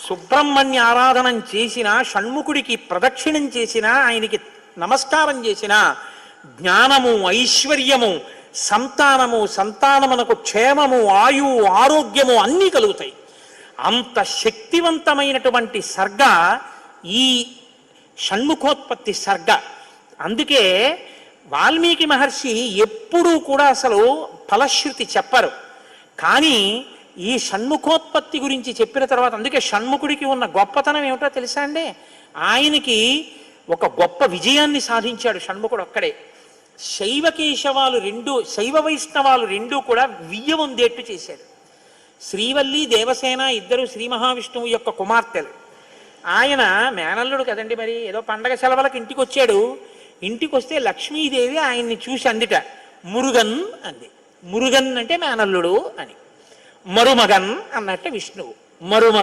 సుబ్రహ్మణ్య ఆరాధనం చేసినా, షణ్ముఖుడికి ప్రదక్షిణం చేసినా, ఆయనకి నమస్కారం చేసినా జ్ఞానము, ఐశ్వర్యము, సంతానము, సంతానమునకు క్షేమము, ఆయువు, ఆరోగ్యము అన్నీ కలుగుతాయి. అంత శక్తివంతమైనటువంటి సర్గ ఈ షణ్ముఖోత్పత్తి సర్గ. అందుకే వాల్మీకి మహర్షి ఎప్పుడూ కూడా అసలు ఫలశ్రుతి చెప్పరు. కానీ ఈ షణ్ముఖోత్పత్తి గురించి చెప్పిన తర్వాత, అందుకే షణ్ముఖుడికి ఉన్న గొప్పతనం ఏమిటో తెలుసా అండి? ఆయనకి ఒక గొప్ప విజయాన్ని సాధించాడు షణ్ముఖుడు ఒక్కడే. శైవ రెండు, శైవ వైష్ణవాలు రెండూ కూడా వియ్యవందేట్టు చేశాడు. శ్రీవల్లి, దేవసేన ఇద్దరు శ్రీ మహావిష్ణువు యొక్క కుమార్తెలు. ఆయన మేనల్లుడు కదండి, మరి ఏదో పండగ సెలవులకు ఇంటికి వచ్చాడు. ఇంటికి వస్తే లక్ష్మీదేవి ఆయన్ని చూసి అందిట, మురుగన్ అంది. మురుగన్ అంటే మేనల్లుడు అని. మరుమగన్ అన్నట్టు విష్ణువు.